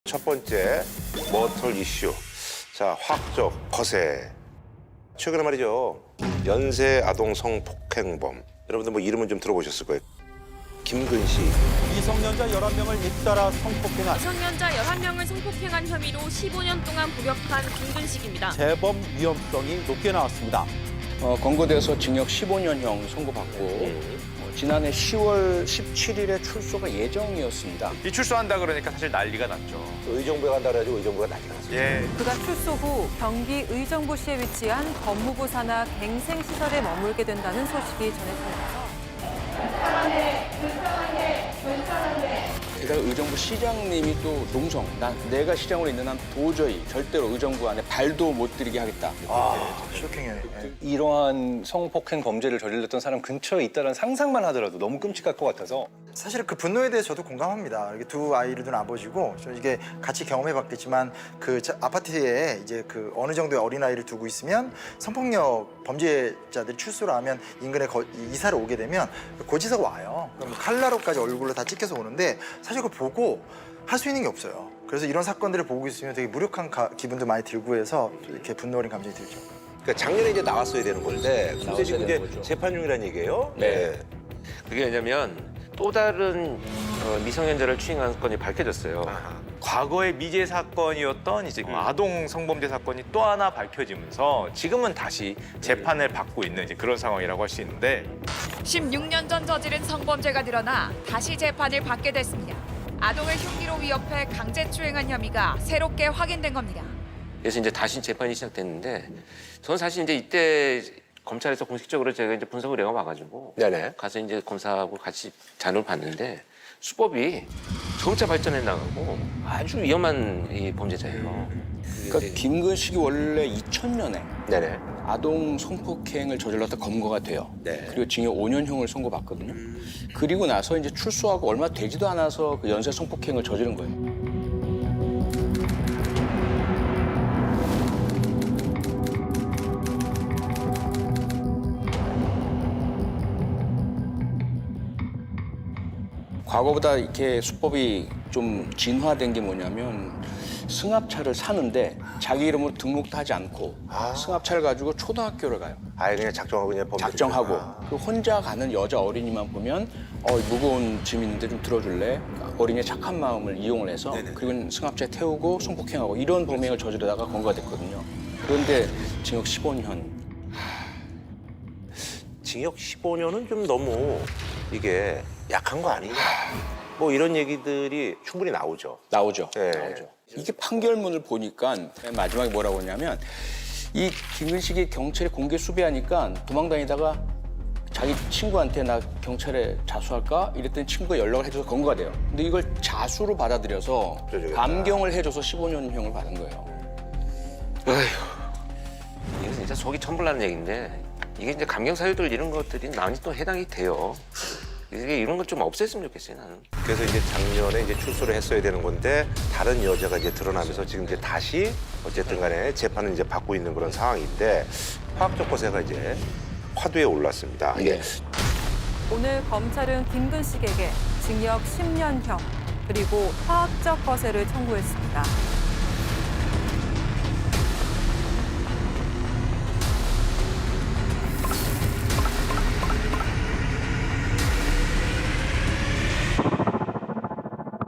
첫 번째 머털 이슈. 자, 화학적 거세. 최근에 말이죠. 연쇄 아동 성폭행범. 여러분들 뭐 이름은 좀 들어보셨을 거예요. 김근식. 미성년자 11명을 잇따라 성폭행한 미성년자 11명을 성폭행한 혐의로 15년 동안 복역한 김근식입니다. 재범 위험성이 높게 나왔습니다. 검거돼서 징역 15년형 선고받고 지난해 10월 17일에 출소가 예정이었습니다. 이 출소한다 그러니까 사실 난리가 났죠. 의정부에 간다 그래가지고 의정부가 난리가 났어요. 예. 그가 출소 후 경기 의정부시에 위치한 법무부 산하 갱생시설에 머물게 된다는 소식이 전해지면서 게다가 의정부 시장님이 또 농성, 내가 시장으로 있는 한 도저히 절대로 의정부 안에 발도 못 들이게 하겠다. 쇼킹해. 이러한 성폭행 범죄를 저질렀던 사람 근처에 있다는 상상만 하더라도 너무 끔찍할 것 같아서 사실 그 분노에 대해 저도 공감합니다. 이게 두 아이를 둔 아버지고 저 이게 같이 경험해봤겠지만 그 아파트에 이제 그 어느 정도의 어린 아이를 두고 있으면 성폭력 범죄자들이 출소를 하면 인근에 이사를 오게 되면 고지서가 와요. 그럼 칼라로까지 얼굴로 다 찍혀서 오는데 사실 그걸 보고 할 수 있는 게 없어요. 그래서 이런 사건들을 보고 있으면 되게 무력한 기분도 많이 들고 해서 이렇게 분노 어린 감정이 들죠. 그러니까 작년에 이제 나왔어야 되는 건데 근데 지금 이제 거죠. 재판 중이라는 얘기예요. 네. 그게 왜냐면 또 다른 미성년자를 추행한 건이 밝혀졌어요. 과거의 미제 사건이었던 이제 아동 성범죄 사건이 또 하나 밝혀지면서 지금은 다시 재판을 받고 있는 이제 그런 상황이라고 할 수 있는데 16년 전 저지른 성범죄가 드러나 다시 재판을 받게 됐습니다. 아동을 흉기로 위협해 강제추행한 혐의가 새롭게 확인된 겁니다. 그래서 이제 다시 재판이 시작됐는데 저는 사실 이제 이때 검찰에서 공식적으로 제가 이제 분석을 해와가지고 네네. 가서 이제 검사하고 같이 자료를 봤는데 수법이 점차 발전해 나가고 아주 위험한 이 범죄자예요. 그러니까 김근식이 원래 2000년에 네네. 아동 성폭행을 저질렀다 검거가 돼요. 네. 그리고 징역 5년형을 선고받거든요. 그리고 나서 이제 출소하고 얼마 되지도 않아서 그 연쇄 성폭행을 저지른 거예요. 과거보다 이렇게 수법이 좀 진화된 게 뭐냐면 승합차를 사는데 자기 이름으로 등록도 하지 않고 승합차를 가지고 초등학교를 가요. 아예 그냥 작정하고 그냥 범죄. 작정하고 그 혼자 가는 여자 어린이만 보면 무거운 짐 있는데 좀 들어줄래? 어린이의 착한 마음을 이용을 해서 그리고 승합차에 태우고 성폭행하고 이런 범행을 저지르다가 검거가 됐거든요. 그런데 징역 15년. 징역 15년은 좀 너무 이게 약한 거 아니냐. 뭐 이런 얘기들이 충분히 나오죠. 나오죠. 네. 나오죠. 이게 판결문을 보니까 맨 마지막에 뭐라고 했냐면 이 김근식이 경찰에 공개 수배하니까 도망다니다가 자기 친구한테 나 경찰에 자수할까? 이랬더니 친구가 연락을 해줘서 검거가 돼요. 근데 이걸 자수로 받아들여서 그러겠다. 감경을 해줘서 15년형을 받은 거예요. 이게 진짜 속이 천불나는 얘기인데 이게 이제 감경사유들 이런 것들이 많이 또 해당이 돼요. 이게 이런 걸 좀 없앴으면 좋겠어요, 나는. 그래서 이제 작년에 이제 출소를 했어야 되는 건데 다른 여자가 이제 드러나면서 지금 이제 다시 어쨌든 간에 재판을 이제 받고 있는 그런 상황인데 화학적 거세가 이제 화두에 올랐습니다. 네. 오늘 검찰은 김근식에게 징역 10년형 그리고 화학적 거세를 청구했습니다.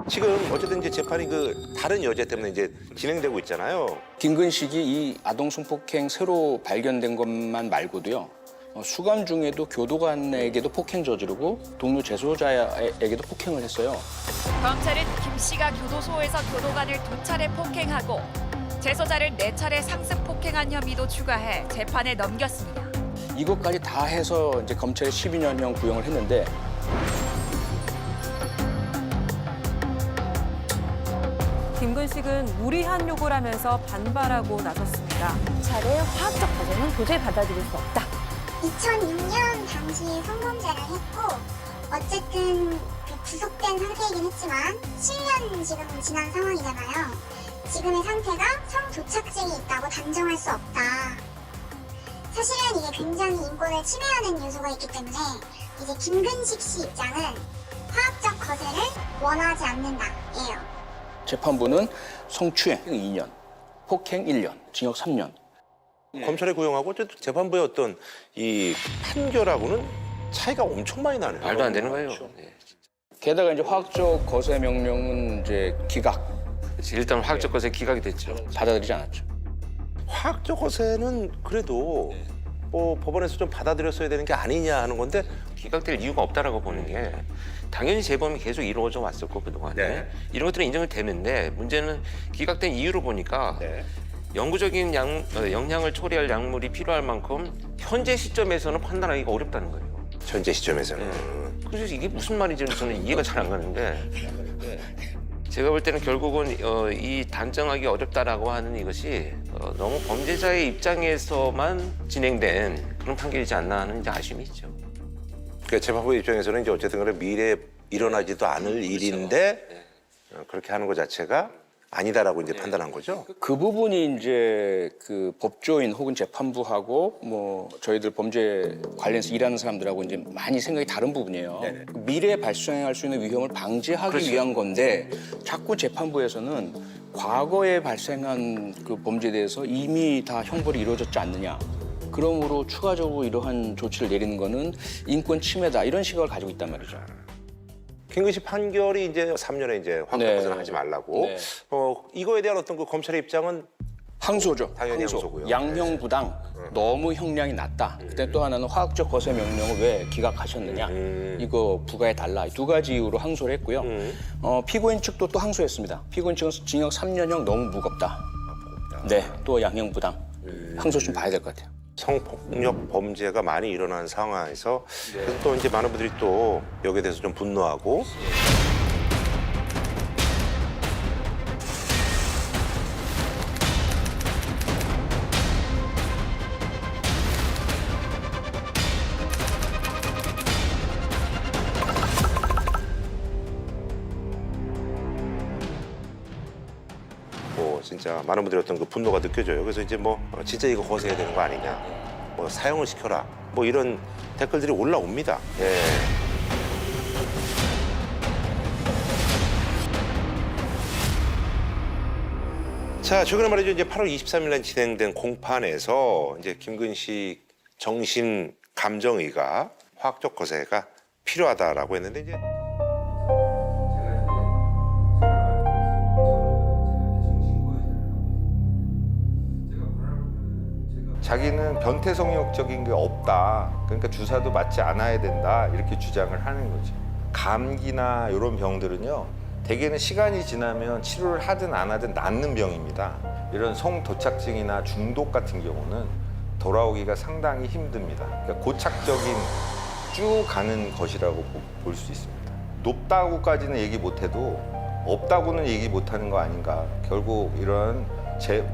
지금 어쨌든 이제 재판이 그 다른 여자 때문에 이제 진행되고 있잖아요. 김근식이 이 아동 성폭행 새로 발견된 것만 말고도요. 수감 중에도 교도관에게도 폭행 저지르고 동료 재소자에게도 폭행을 했어요. 검찰은 김 씨가 교도소에서 교도관을 2차례 폭행하고 재소자를 4차례 상습 폭행한 혐의도 추가해 재판에 넘겼습니다. 이것까지 다 해서 이제 검찰이 12년형 구형을 했는데 김근식은 무리한 요구를 하면서 반발하고 나섰습니다. 검찰의 화학적 거세는 도저히 받아들일 수 없다. 2006년 당시에 성범죄를 했고 어쨌든 구속된 상태이긴 했지만 7년 지금 지난 상황이잖아요. 지금의 상태가 성도착증이 있다고 단정할 수 없다. 사실은 이게 굉장히 인권을 침해하는 요소가 있기 때문에 이제 김근식 씨 입장은 화학적 거세를 원하지 않는다예요. 재판부는 성추행 2년, 폭행 1년, 징역 3년. 검찰의 구형하고 어쨌든 재판부의 어떤 이 판결하고는 차이가 엄청 많이 나네요. 말도 안 되는 거예요. 네. 게다가 이제 화학적 거세 명령은 이제 기각 일단 화학적 것에 기각이 됐죠. 받아들이지 않았죠. 화학적 거세는 그래도 뭐 법원에서 좀 받아들였어야 되는 게 아니냐 하는 건데 기각될 이유가 없다라고 보는 게 당연히 재범이 계속 이루어져 왔었고 그동안에 네. 이런 것들은 인정이 되는데 문제는 기각된 이유를 보니까 네. 영구적인 영향을 초래할 약물이 필요할 만큼 현재 시점에서는 판단하기가 어렵다는 거예요. 현재 시점에서는 그래서 이게 무슨 말인지 저는 이해가 잘 안 가는데 제가 볼 때는 결국은 이 단정하기 어렵다라고 하는 이것이 너무 범죄자의 입장에서만 진행된 그런 판결이지 않나 하는 이제 아쉬움이 있죠. 그러니까 재판부 입장에서는 이제 어쨌든 간에 미래에 일어나지도 않을 일인데 그렇게 하는 것 자체가 아니다라고 이제 판단한 거죠. 그 부분이 이제 그 법조인 혹은 재판부하고 뭐 저희들 범죄 관련해서 일하는 사람들하고 이제 많이 생각이 다른 부분이에요. 미래에 발생할 수 있는 위험을 방지하기 위한 건데 자꾸 재판부에서는 과거에 발생한 그 범죄에 대해서 이미 다 형벌이 이루어졌지 않느냐. 그러므로 추가적으로 이러한 조치를 내리는 거는 인권 침해다 이런 시각을 가지고 있단 말이죠. 김근식 판결이 이제 3년에 이제 확정 거세는 하지 말라고. 네. 이거에 대한 어떤 그 검찰의 입장은 항소죠. 당연히 항소고요. 양형부당 너무 형량이 낮다. 그때 또 하나는 화학적 거세 명령을 왜 기각하셨느냐. 이거 부과해달라. 두 가지 이유로 항소를 했고요. 피고인 측도 또 항소했습니다. 피고인 측은 징역 3년형 너무 무겁다. 네, 또 양형부당. 항소 좀 봐야 될 것 같아요. 성폭력 범죄가 많이 일어난 상황에서 그래서 또 이제 많은 분들이 또 여기에 대해서 좀 분노하고 진짜 많은 분들의 어떤 그 분노가 느껴져요. 그래서 이제 뭐 진짜 이거 거세해야 되는 거 아니냐, 뭐 사형을 시켜라, 뭐 이런 댓글들이 올라옵니다. 예. 자, 최근에 말이죠. 이제 8월 23일 날 진행된 공판에서 이제 김근식 정신 감정의가 화학적 거세가 필요하다라고 했는데 이제. 자기는 변태성욕적인 게 없다. 그러니까 주사도 맞지 않아야 된다. 이렇게 주장을 하는 거지. 감기나 이런 병들은요. 대개는 시간이 지나면 치료를 하든 안 하든 낫는 병입니다. 이런 성도착증이나 중독 같은 경우는 돌아오기가 상당히 힘듭니다. 그러니까 고착적인 쭉 가는 것이라고 볼 수 있습니다. 높다고까지는 얘기 못해도 없다고는 얘기 못하는 거 아닌가. 결국 이런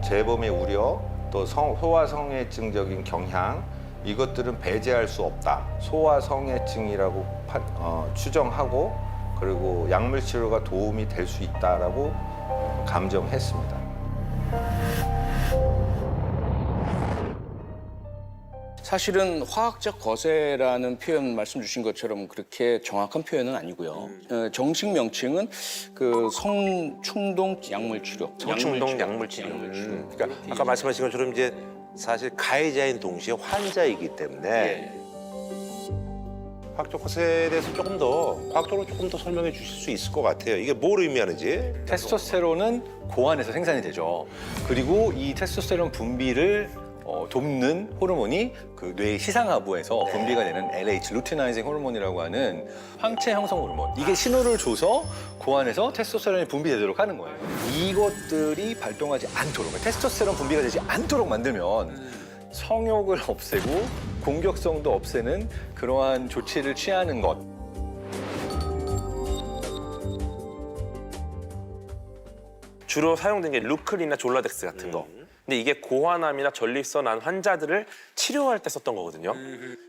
재범의 우려 또 소아성애증적인 경향 이것들은 배제할 수 없다. 소아성애증이라고 추정하고 그리고 약물 치료가 도움이 될 수 있다라고 감정했습니다. 사실은 화학적 거세라는 표현 말씀 주신 것처럼 그렇게 정확한 표현은 아니고요. 정식 명칭은 그 성충동 약물 치료. 성충동 약물 치료. 그러니까 아까 말씀하신 것처럼 이제 사실 가해자인 동시에 환자이기 때문에 화학적 거세에 대해서 조금 더 과학적으로 조금 더 설명해 주실 수 있을 것 같아요. 이게 뭘 의미하는지. 테스토스테론은 고환에서 생산이 되죠. 그리고 이 테스토스테론 분비를 돕는 호르몬이 그 뇌의 시상하부에서 분비가 되는 LH, 루티나이징 호르몬이라고 하는 황체 형성 호르몬. 이게 신호를 줘서 고환에서 테스토스테론이 분비되도록 하는 거예요. 이것들이 발동하지 않도록, 테스토스테론 분비가 되지 않도록 만들면 성욕을 없애고 공격성도 없애는 그러한 조치를 취하는 것. 주로 사용된 게 루클이나 졸라덱스 같은 거. 근데 이게 고환암이나 전립선암 환자들을 치료할 때 썼던 거거든요.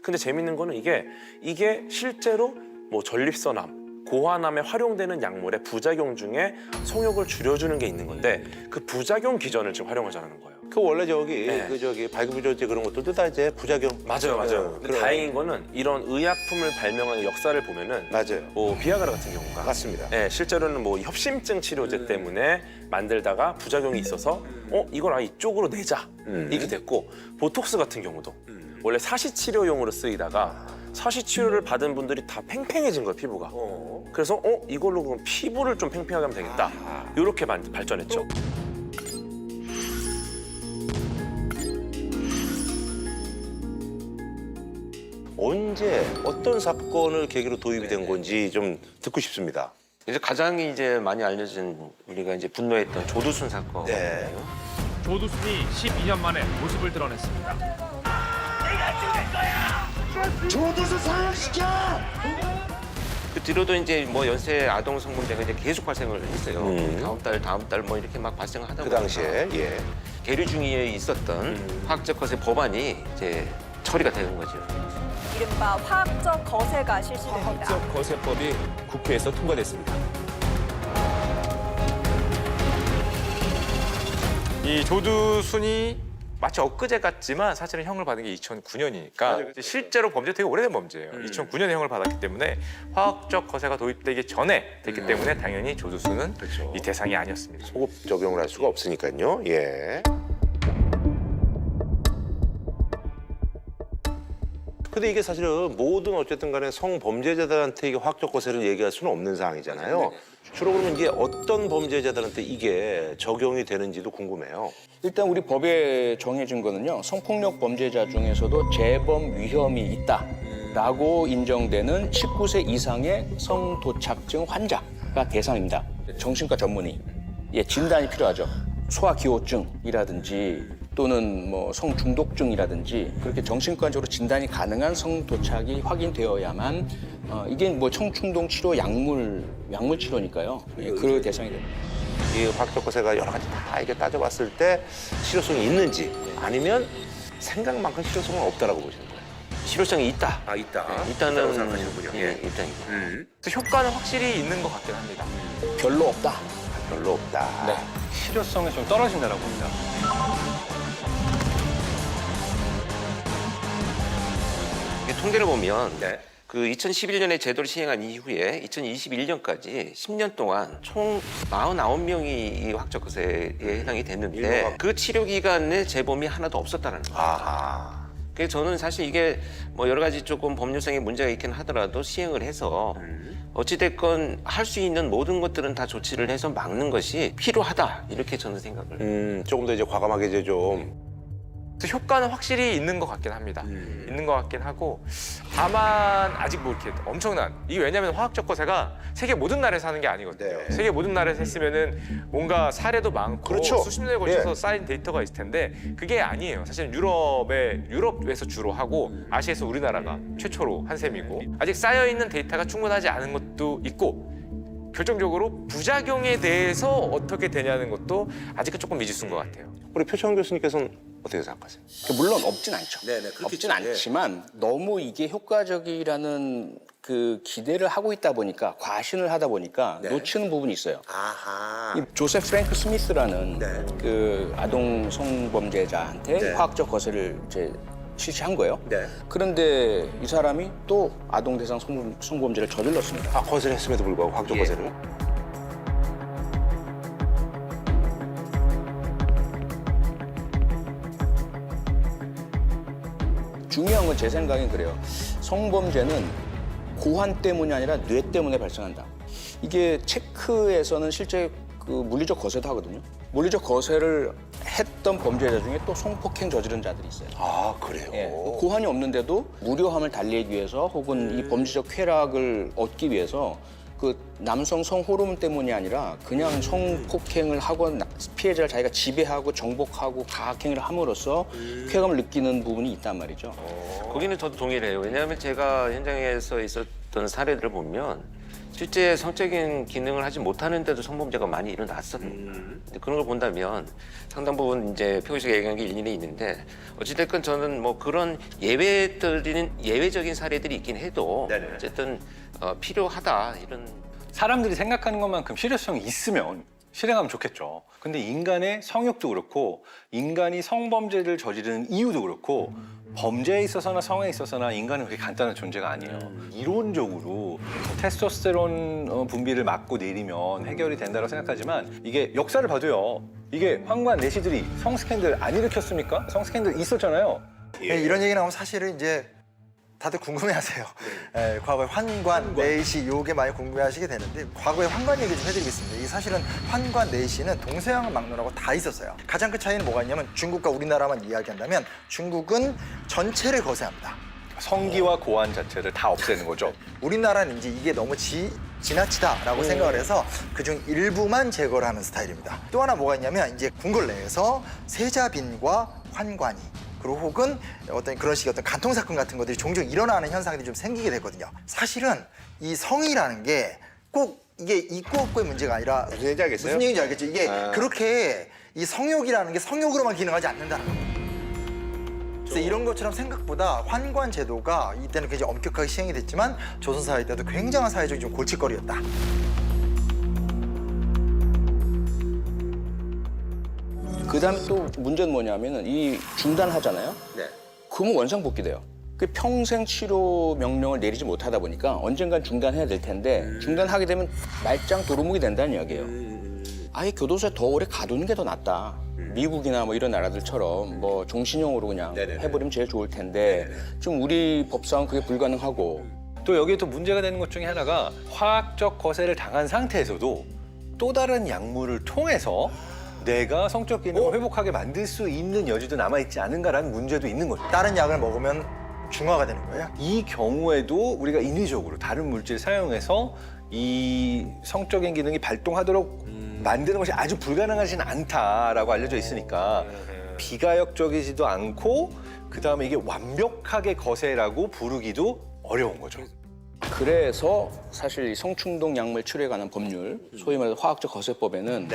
근데 재밌는 거는 이게 실제로 뭐 전립선암, 고환암에 활용되는 약물의 부작용 중에 성욕을 줄여주는 게 있는 건데 그 부작용 기전을 지금 활용하자는 거예요. 그 원래 네. 발기부조제 그런 것들도 다 이제 부작용. 맞아요. 근데 그런- 다행인 거는 이런 의약품을 발명하는 역사를 보면은 맞아요. 비아그라 같은 경우가 맞습니다. 네, 실제로는 뭐 협심증 치료제 때문에 만들다가 부작용이 있어서 이걸 이쪽으로 내자 이렇게 됐고 보톡스 같은 경우도 원래 사시 치료용으로 쓰이다가 사시 치료를 받은 분들이 다 팽팽해진 거예요 피부가. 그래서 이걸로 그럼 피부를 좀 팽팽하게 하면 되겠다. 이렇게 발전했죠. 언제 어떤 사건을 계기로 도입이 된 건지 좀 듣고 싶습니다. 이제 가장 이제 많이 알려진 우리가 이제 분노했던 조두순 사건. 네. 조두순이 12년 만에 모습을 드러냈습니다. 그 뒤로도 이제 뭐 연쇄 아동 성범죄가 이제 계속 발생을 했어요. 다음 달 뭐 이렇게 막 발생을 하다 그 보니까 당시에 예. 계류 중에 있었던 화학적 거세 법안이 이제 처리가 되는 거죠. 이른바 화학적 거세가 실시됩니다. 화학적 거세법이 국회에서 통과됐습니다. 이 조두순이 마치 엊그제 같지만 사실은 형을 받은 게 2009년이니까 실제로 범죄 되게 오래된 범죄예요. 2009년에 형을 받았기 때문에 화학적 거세가 도입되기 전에 됐기 때문에 당연히 조두순은 이 대상이 아니었습니다. 소급 적용을 할 수가 없으니까요. 예. 근데 이게 사실은 모든 어쨌든 간에 성범죄자들한테 이게 화학적 거세를 얘기할 수는 없는 상황이잖아요. 주로 그러면 이게 어떤 범죄자들한테 이게 적용이 되는지도 궁금해요. 일단 우리 법에 정해진 거는요. 성폭력 범죄자 중에서도 재범 위험이 있다라고 인정되는 19세 이상의 성도착증 환자가 대상입니다. 정신과 전문의, 진단이 필요하죠. 소화기호증이라든지 또는 뭐 성중독증이라든지 그렇게 정신과적으로 진단이 가능한 성도착이 확인되어야만 이게 뭐 성충동 치료 약물 치료니까요. 그 대상이 됩니다. 이 화학적 거세가 여러 가지 다 이게 따져봤을 때 실효성이 있는지 아니면 생각만큼 실효성은 없다라고 보시는 거예요. 실효성이 있다. 있다. 일단은 생각하시는군요. 일단이고. 그래서 효과는 확실히 있는 것 같긴 합니다. 별로 없다. 별로 없다. 네. 실효성이 좀 떨어진다라고 봅니다. 통계를 보면 그 2011년에 제도를 시행한 이후에 2021년까지 10년 동안 총 49명이 이 화학적 거세에 해당이 됐는데 그 치료 기간에 재범이 하나도 없었다는 거예요. 아하. 그래서 저는 사실 이게 뭐 여러 가지 조금 법률상의 문제가 있긴 하더라도 시행을 해서 어찌됐건 할 수 있는 모든 것들은 다 조치를 해서 막는 것이 필요하다 이렇게 저는 생각을. 조금 더 이제 과감하게 이제 좀. 그래서 효과는 확실히 있는 것 같긴 합니다. 있는 것 같긴 하고 다만 아직 뭐 이렇게 엄청난 이게 왜냐하면 화학적 거세가 세계 모든 나라에서 하는 게 아니거든요. 네. 세계 모든 나라에서 했으면은 뭔가 사례도 많고 그렇죠. 수십 년에 걸쳐서 예. 쌓인 데이터가 있을 텐데 그게 아니에요. 사실은 유럽에서 주로 하고 아시아에서 우리나라가 최초로 한 셈이고 아직 쌓여 있는 데이터가 충분하지 않은 것도 있고. 결정적으로 부작용에 대해서 어떻게 되냐는 것도 아직은 조금 미지수인 것 같아요. 우리 표창 교수님께서는 어떻게 생각하세요? 물론 없진 않죠. 네네, 없진 않지만 너무 이게 효과적이라는 그 기대를 하고 있다 보니까 과신을 하다 보니까 놓치는 부분이 있어요. 아하. 이 조셉 프랭크 스미스라는 그 아동 성범죄자한테 화학적 거세를 이제 실시한 거예요. 그런데 이 사람이 또 아동 대상 성범죄를 저질렀습니다. 거세를 했음에도 불구하고 화학적 거세를. 중요한 건 제 생각엔 그래요. 성범죄는 고환 때문이 아니라 뇌 때문에 발생한다. 이게 체크에서는 실제 그 물리적 거세도 하거든요. 물리적 거세를 했던 범죄자 중에 또 성폭행 저지른 자들이 있어요. 아, 그래요? 고환이 없는데도 무료함을 달래기 위해서 혹은 이 범죄적 쾌락을 얻기 위해서 그 남성 성호르몬 때문이 아니라 그냥 성폭행을 하고 피해자를 자기가 지배하고 정복하고 가학행위를 함으로써 쾌감을 느끼는 부분이 있단 말이죠. 거기는 저도 동의를 해요. 왜냐하면 제가 현장에서 있었던 사례들을 보면 실제 성적인 기능을 하지 못하는데도 성범죄가 많이 일어났었거든요. 근데 그런 걸 본다면 상당 부분 이제 표기 씨가 얘기한 게 일리는 있는데 어찌됐건 저는 뭐 그런 예외적인 사례들이 있긴 해도 어쨌든 필요하다 이런. 사람들이 생각하는 것만큼 실효성이 있으면 실행하면 좋겠죠. 근데 인간의 성욕도 그렇고 인간이 성범죄를 저지르는 이유도 그렇고 범죄에 있어서나 성에 있어서나 인간은 그렇게 간단한 존재가 아니에요. 이론적으로 테스토스테론 분비를 막고 내리면 해결이 된다고 생각하지만 이게 역사를 봐도요. 이게 황관 내시들이 성스캔들 안 일으켰습니까? 성스캔들 있었잖아요. 네, 이런 얘기 나오면 사실은 이제 다들 궁금해하세요. 예, 과거에 환관, 내시 요게 많이 궁금해하시게 되는데 과거에 환관 얘기 좀 해드리겠습니다. 이게 사실은 환관, 내시는 동서양을 막론하고 다 있었어요. 가장 큰 차이는 뭐가 있냐면 중국과 우리나라만 이야기한다면 중국은 전체를 거세합니다. 성기와 고환 자체를 다 없애는 거죠. 우리나라는 이제 이게 너무 지나치다라고 생각을 해서 그중 일부만 제거를 하는 스타일입니다. 또 하나 뭐가 있냐면 이제 궁궐 내에서 세자빈과 환관이 그리고 혹은 어떤 그런 식의 어떤 간통 사건 같은 것들이 종종 일어나는 현상들이 좀 생기게 되거든요. 사실은 이 성이라는 게 꼭 이게 있고 없고의 문제가 아니라 무슨 얘기인지 알겠어요? 무슨 얘기인지 알겠죠? 이게 그렇게 이 성욕이라는 게 성욕으로만 기능하지 않는다는 겁니다. 그래서 이런 것처럼 생각보다 환관 제도가 이때는 굉장히 엄격하게 시행이 됐지만 조선사회 때도 굉장한 사회적인 좀 골칫거리였다. 그다음에 또 문제는 뭐냐면은 이 중단하잖아요. 그러면 원상복귀 돼요. 그 평생 치료 명령을 내리지 못하다 보니까 언젠간 중단해야 될 텐데 중단하게 되면 말짱 도루묵이 된다는 이야기예요. 아예 교도소에 더 오래 가두는 게 더 낫다. 미국이나 뭐 이런 나라들처럼 뭐 종신형으로 그냥 해버리면 제일 좋을 텐데 지금 우리 법상은 그게 불가능하고 또 여기에 또 문제가 되는 것 중에 하나가 화학적 거세를 당한 상태에서도 또 다른 약물을 통해서 내가 성적 기능을 회복하게 만들 수 있는 여지도 남아있지 않은가라는 문제도 있는 거죠. 다른 약을 먹으면 중화가 되는 거예요? 이 경우에도 우리가 인위적으로 다른 물질을 사용해서 이 성적인 기능이 발동하도록 만드는 것이 아주 불가능하진 않다라고 알려져 있으니까 비가역적이지도 않고 그다음에 이게 완벽하게 거세라고 부르기도 어려운 거죠. 그래서 사실 이 성충동 약물 치료에 관한 법률, 소위 말해서 화학적 거세법에는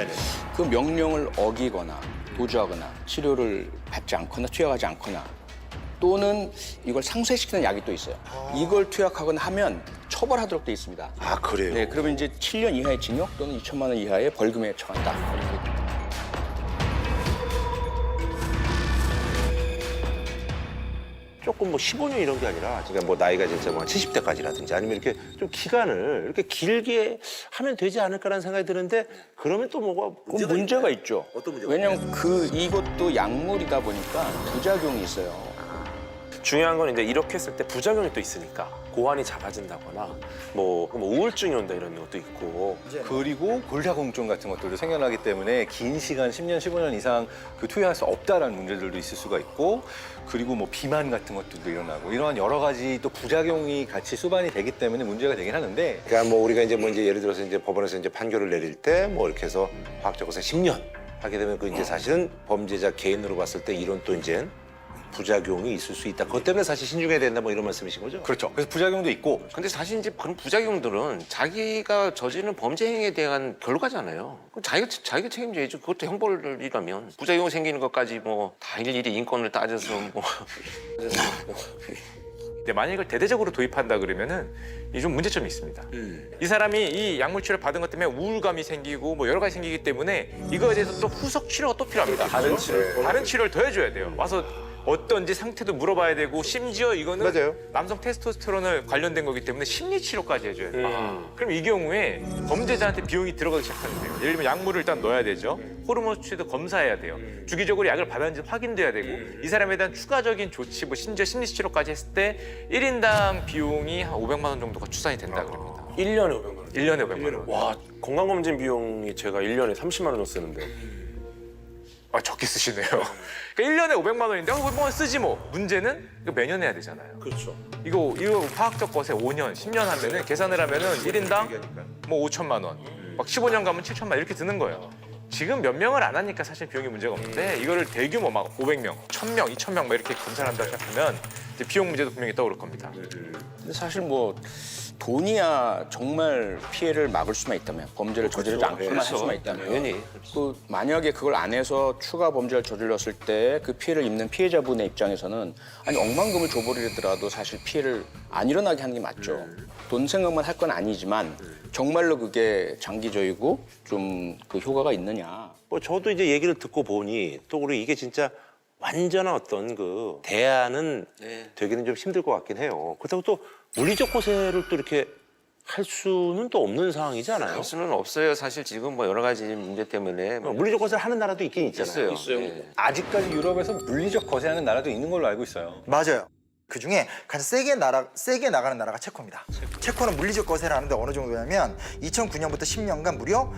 그 명령을 어기거나 도주하거나 치료를 받지 않거나 투약하지 않거나 또는 이걸 상쇄시키는 약이 또 있어요. 이걸 투약하거나 하면 처벌하도록 돼 있습니다. 아, 그래요? 네, 그러면 이제 7년 이하의 징역 또는 2천만 원 이하의 벌금에 처한다. 조금 뭐 15년 이런 게 아니라 그러니까 뭐 나이가 진짜 뭐 70대까지라든지 아니면 이렇게 좀 기간을 이렇게 길게 하면 되지 않을까라는 생각이 드는데 그러면 또 뭐가 문제가 있죠. 어떤 문제가 왜냐하면 이것도 약물이다 보니까 부작용이 있어요. 중요한 건 이제 이렇게 했을 때 부작용이 또 있으니까 고환이 잡아진다거나 뭐 우울증이 온다 이런 것도 있고 그리고 골다공증 같은 것들도 생겨나기 때문에 긴 시간 10년, 15년 이상 그 투여할 수 없다라는 문제들도 있을 수가 있고 그리고 뭐 비만 같은 것들도 일어나고 이러한 여러 가지 또 부작용이 같이 수반이 되기 때문에 문제가 되긴 하는데 그러니까 뭐 우리가 이제 뭐 이제 예를 들어서 이제 법원에서 이제 판결을 내릴 때 뭐 이렇게 해서 화학적 거세 10년 하게 되면 그 이제 사실은 범죄자 개인으로 봤을 때 이런 또 이제 부작용이 있을 수 있다. 그것 때문에 사실 신중해야 된다 뭐 이런 말씀이신 거죠? 그렇죠. 그래서 부작용도 있고 근데 사실 이제 그런 부작용들은 자기가 저지른 범죄 행위에 대한 결과잖아요. 그럼 자기가 책임져야죠. 그것도 형벌이라면 부작용 생기는 것까지 뭐 다 일일이 인권을 따져서 뭐. 근데 만약 이걸 대대적으로 도입한다 그러면은 이 좀 문제점이 있습니다. 이 사람이 이 약물 치료를 받은 것 때문에 우울감이 생기고 뭐 여러 가지 생기기 때문에 이거에 대해서 또 후속 치료가 또 필요합니다. 다른 치료를 더 해줘야 돼요. 와서 어떤지 상태도 물어봐야 되고 심지어 이거는 맞아요. 남성 테스토스테론을 관련된 거기 때문에 심리 치료까지 해줘야 돼요. 그럼 이 경우에 범죄자한테 비용이 들어가기 시작하는데요. 예를 들면 약물을 일단 넣어야 되죠. 호르몬 수치도 검사해야 돼요. 주기적으로 약을 받았는지 확인돼야 되고 이 사람에 대한 추가적인 조치, 뭐 심지어 심리 치료까지 했을 때 1인당 비용이 한 500만 원 정도가 추산이 된다 그럽니다. 1년에 500만 원. 1년에 500만 원. 와, 건강검진 비용이 제가 1년에 30만 원 쓰는데 아, 적게 쓰시네요. 그러니까 1년에 500만 원인데 500만 원 쓰지 뭐. 문제는 이거 매년 해야 되잖아요. 그렇죠. 이거 화학적 거세 5년, 10년 하면은 계산을 하면은 1인당 뭐 5천만 원. 막 15년 가면 7천만 원 이렇게 드는 거예요. 지금 몇 명을 안 하니까 사실 비용이 문제가 없는데 이거를 대규모 막 500명, 1000명, 2000명 막 이렇게 검사를 한다 시작하면 이제 비용 문제도 분명히 떠오를 겁니다. 근데 사실 뭐 돈이야 정말 피해를 막을 수만 있다면 범죄를 저지르지 않기만 할 수만 있다면 당연히. 그 만약에 그걸 안 해서 추가 범죄를 저질렀을 때 그 피해를 입는 피해자분의 입장에서는 아니 억만금을 줘버리더라도 사실 피해를 안 일어나게 하는 게 맞죠. 돈 생각만 할 건 아니지만 정말로 그게 장기적이고 좀 그 효과가 있느냐. 뭐 저도 이제 얘기를 듣고 보니 또 우리 이게 진짜 완전한 어떤 그 대안은 되기는 좀 힘들 것 같긴 해요. 그렇다고 또 물리적 거세를 또 이렇게 할 수는 또 없는 상황이잖아요. 할 수는 없어요. 사실 지금 뭐 여러 가지 문제 때문에 물리적 거세를 하는 나라도 있긴 있잖아요. 있어요. 아직까지 유럽에서 물리적 거세하는 나라도 있는 걸로 알고 있어요. 맞아요. 그 중에 가장 세게 나가는 나라가 체코입니다. 체코는 물리적 거세를 하는데 어느 정도냐면 2009년부터 10년간 무려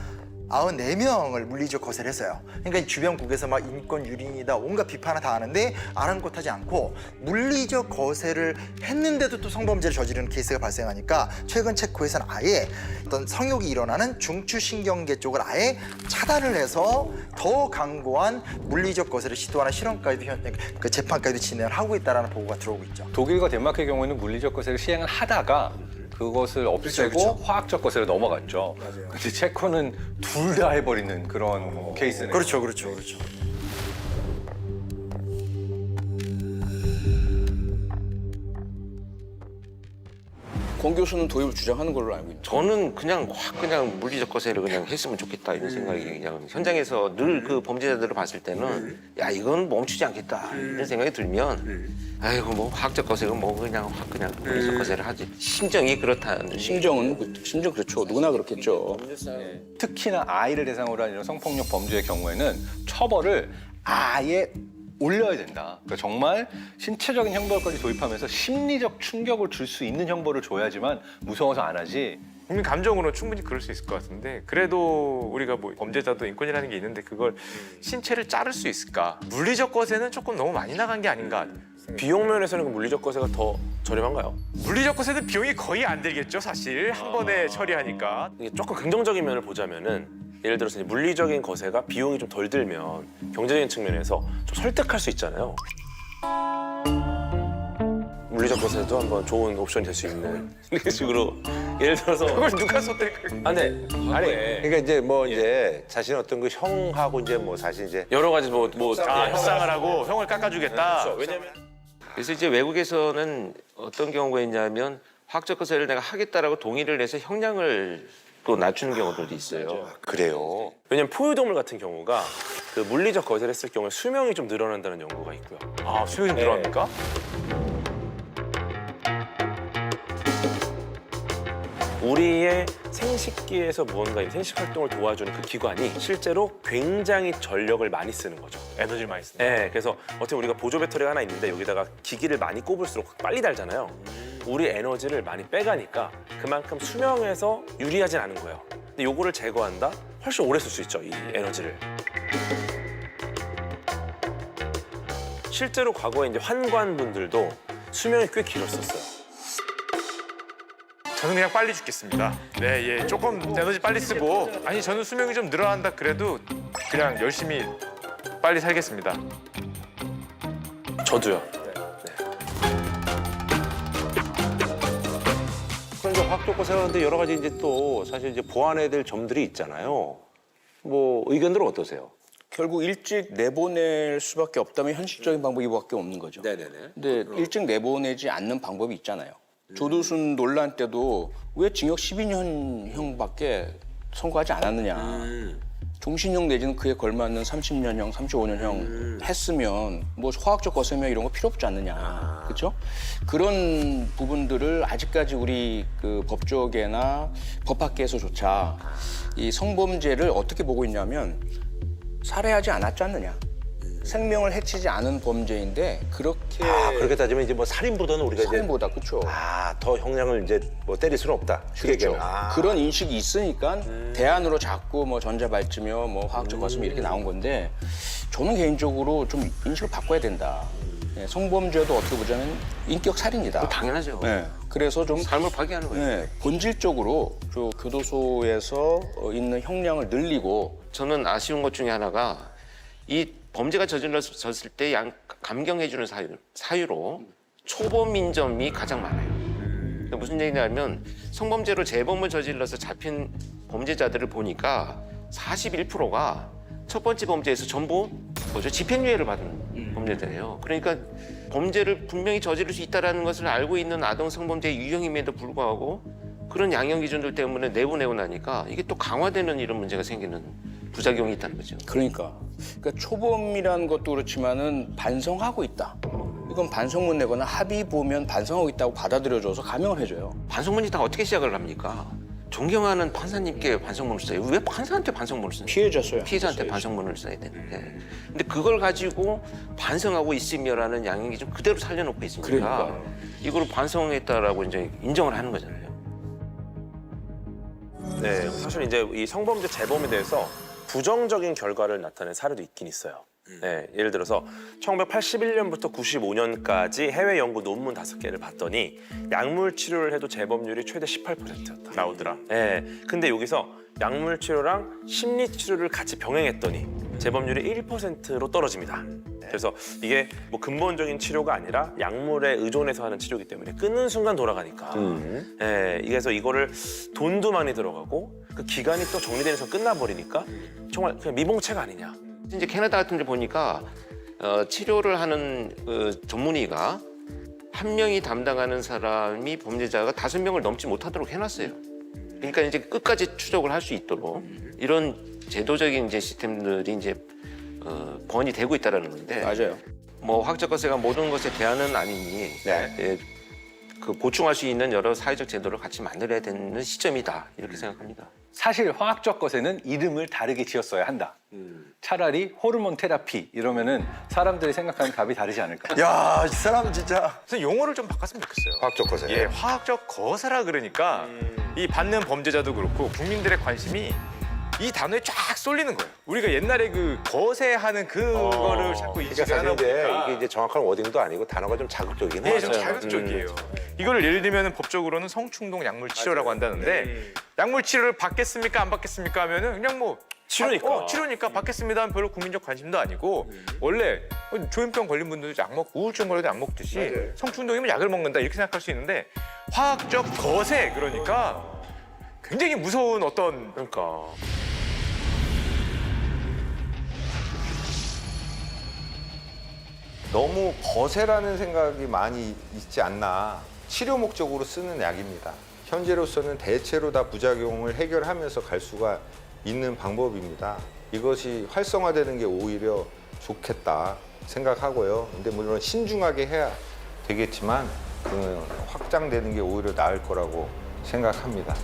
94명을 물리적 거세를 했어요. 그러니까 이 주변국에서 막 인권 유린이다 온갖 비판을 다 하는데 아랑곳하지 않고 물리적 거세를 했는데도 또 성범죄를 저지르는 케이스가 발생하니까 최근 체코에서는 아예 어떤 성욕이 일어나는 중추신경계 쪽을 아예 차단을 해서 더 강고한 물리적 거세를 시도하는 실험까지도 그 재판까지도 진행을 하고 있다는 보고가 들어오고 있죠. 독일과 덴마크의 경우에는 물리적 거세를 시행을 하다가 그것을 없애고 그렇죠. 화학적 거세로 넘어갔죠. 근데 체코는 둘 다 해버리는 그런 케이스네요. 그렇죠. 권 교수는 도입을 주장하는 걸로 알고 있는데. 저는 그냥 물리적 거세를 그냥 했으면 좋겠다 이런 생각이 그냥 현장에서 늘 그 범죄자들을 봤을 때는 야 이건 멈추지 않겠다 이런 생각이 들면 아이고 뭐 화학적 거세는 뭐 그냥 물리적 거세를 하지 심정이 그렇다는 심정 그렇죠. 누구나 그렇겠죠. 특히나 아이를 대상으로 한 이런 성폭력 범죄의 경우에는 처벌을 아예 올려야 된다. 그러니까 정말 신체적인 형벌까지 도입하면서 심리적 충격을 줄 수 있는 형벌을 줘야지만 무서워서 안 하지. 국민 감정으로 충분히 그럴 수 있을 것 같은데 그래도 우리가 뭐 범죄자도 인권이라는 게 있는데 그걸 신체를 자를 수 있을까? 물리적 거세는 조금 너무 많이 나간 게 아닌가? 비용 면에서는 그 물리적 거세가 더 저렴한가요? 물리적 거세는 비용이 거의 안 들겠죠, 사실. 한 번에 처리하니까. 이게 조금 긍정적인 면을 보자면은 예를 들어서 이제 물리적인 거세가 비용이 좀 덜 들면 경제적인 측면에서 좀 설득할 수 있잖아요. 물리적 거세도 한번 좋은 옵션이 될 수 있는 이런 식으로 예를 들어서 그걸 누가 썼을까? 네. 아니 그러니까 이제 뭐 이제 자신의 어떤 그 형하고 이제 뭐 사실 이제 여러 가지 협상을 하고 형을 깎아주겠다. 그렇죠. 왜냐면 그래서 이제 외국에서는 어떤 경우가 있냐면 화학적 거세를 내가 하겠다라고 동의를 해서 형량을 또 낮추는 경우들도 있어요. 그래요. 왜냐면 포유동물 같은 경우가 그 물리적 거세를 했을 경우에 수명이 좀 늘어난다는 연구가 있고요. 아, 수명이 좀 늘어납니까? 우리의 생식기에서 무언가 생식 활동을 도와주는 그 기관이 실제로 굉장히 전력을 많이 쓰는 거죠. 에너지를 많이 쓰는. 네, 그래서 어떻게 우리가 보조 배터리가 하나 있는데 여기다가 기기를 많이 꼽을수록 빨리 닳잖아요. 우리 에너지를 많이 빼가니까 그만큼 수명에서 유리하진 않은 거예요. 근데 요거를 제거한다? 훨씬 오래 쓸 수 있죠, 이 에너지를. 실제로 과거에 이제 환관분들도 수명이 꽤 길었었어요. 저는 그냥 빨리 죽겠습니다. 네, 예, 조금 에너지 빨리 쓰고 아니 저는 수명이 좀 늘어난다 그래도 그냥 열심히 빨리 살겠습니다. 저도요. 그럼 이제 화학적 거세를 하는데 여러 가지 이제 또 사실 이제 보완해야 될 점들이 있잖아요. 뭐 의견들은 어떠세요? 결국 일찍 내보낼 수밖에 없다면 현실적인 방법이 이거밖에 없는 거죠. 네네네. 근데 일찍 내보내지 않는 방법이 있잖아요. 조두순 논란 때도 왜 징역 12년형밖에 선고하지 않았느냐. 종신형 내지는 그에 걸맞는 30년형, 35년형 했으면 뭐 화학적 거세명 이런 거 필요 없지 않느냐. 그렇죠? 그런 부분들을 아직까지 우리 그 법조계나 법학계에서조차 이 성범죄를 어떻게 보고 있냐면 살해하지 않았지 않느냐. 생명을 해치지 않은 범죄인데 그렇게 그렇게 따지면 이제 뭐 살인보다는 우리가 살인보다 그렇죠. 더 형량을 이제 뭐 때릴 수는 없다. 그렇죠. 그런 인식이 있으니까 대안으로 자꾸 뭐 전자발찌며 뭐 화학적 거세며 이렇게 나온 건데 저는 개인적으로 좀 인식을 바꿔야 된다. 네, 성범죄도 어떻게 보자면 인격 살인이다. 당연하죠. 네, 그래서 좀 삶을 파괴하는 거예요. 네, 본질적으로 저 교도소에서 있는 형량을 늘리고 저는 아쉬운 것 중에 하나가 이 범죄가 저질러졌을 때 감경해주는 사유로 초범 민점이 가장 많아요. 그러니까 무슨 얘기냐면 성범죄로 재범을 저질러서 잡힌 범죄자들을 보니까 41%가 첫 번째 범죄에서 전부 집행유예를 받은 범죄자예요. 그러니까 범죄를 분명히 저지를 수 있다는 것을 알고 있는 아동 성범죄의 유형임에도 불구하고 그런 양형 기준들 때문에 내보내고 나니까 이게 또 강화되는 이런 문제가 생기는 부작용이 있다는 거죠. 그러니까 초범이라는 것도 그렇지만은 반성하고 있다. 이건 반성문 내거나 합의 보면 반성하고 있다고 받아들여줘서 감형을 해줘요. 반성문이 다 어떻게 시작을 합니까? 존경하는 판사님께 반성문을 써요. 왜 판사한테 반성문을 쓰는 거예요? 피해자한테 반성문을 써야 되는데. 근데 그걸 가지고 반성하고 있으며라는 양형 기준 그대로 살려놓고 있으니까 그러니까요. 이걸 반성했다라고 이제 인정을 하는 거잖아요. 네, 사실 이제 이 성범죄 재범에 대해서 부정적인 결과를 나타낸 사례도 있긴 있어요. 네, 예를 들어서 1981년부터 95년까지 해외 연구 논문 5개를 봤더니 약물 치료를 해도 재범률이 최대 18%였다. 나오더라. 네, 근데 여기서 약물 치료랑 심리 치료를 같이 병행했더니 재범률이 1%로 떨어집니다. 그래서 이게 뭐 근본적인 치료가 아니라 약물에 의존해서 하는 치료이기 때문에 끊는 순간 돌아가니까. 예, 그래서 이거를 돈도 많이 들어가고 그 기간이 또 정리되는 순간 끝나버리니까 정말 그냥 미봉책 아니냐. 이제 캐나다 같은 데 보니까 치료를 하는 전문의가 한 명이 담당하는 사람이 범죄자가 5명을 넘지 못하도록 해놨어요. 그러니까 이제 끝까지 추적을 할 수 있도록 이런 제도적인 이제 시스템들이 이제 번이 되고 있다라는 건데. 맞아요. 뭐 화학적 거세가 모든 것의 대안은 아니니 그 보충할 수 있는 여러 사회적 제도를 같이 만들어야 되는 시점이다 이렇게 생각합니다. 사실 화학적 거세는 이름을 다르게 지었어야 한다. 차라리 호르몬 테라피 이러면은 사람들이 생각하는 답이 다르지 않을까. 야, 이 사람 진짜. 그래서 용어를 좀 바꿨으면 좋겠어요. 화학적 거세. 예, 화학적 거세라 그러니까 이 받는 범죄자도 그렇고 국민들의 관심이 이 단어에 쫙 쏠리는 거예요. 우리가 옛날에 그 거세하는 그거를 자꾸 그러니까 인식을 사실 하다 보니까 이게 이제 정확한 워딩도 아니고 단어가 좀 자극적이긴 해요. 네, 좀 자극적이에요. 이거를 예를 들면 법적으로는 성충동 약물 치료라고 한다는데 약물 치료를 받겠습니까 안 받겠습니까 하면은 그냥 뭐 치료니까. 치료니까 받겠습니다 하면 별로 국민적 관심도 아니고 원래 조현병 걸린 분들도 약 먹고 우울증 걸려도 약 먹듯이 성충동이면 약을 먹는다 이렇게 생각할 수 있는데 화학적 거세 그러니까 굉장히 무서운 어떤 그러니까. 너무 거세라는 생각이 많이 있지 않나. 치료 목적으로 쓰는 약입니다. 현재로서는 대체로 다 부작용을 해결하면서 갈 수가 있는 방법입니다. 이것이 활성화되는 게 오히려 좋겠다 생각하고요. 근데 물론 신중하게 해야 되겠지만 그는 확장되는 게 오히려 나을 거라고 생각합니다.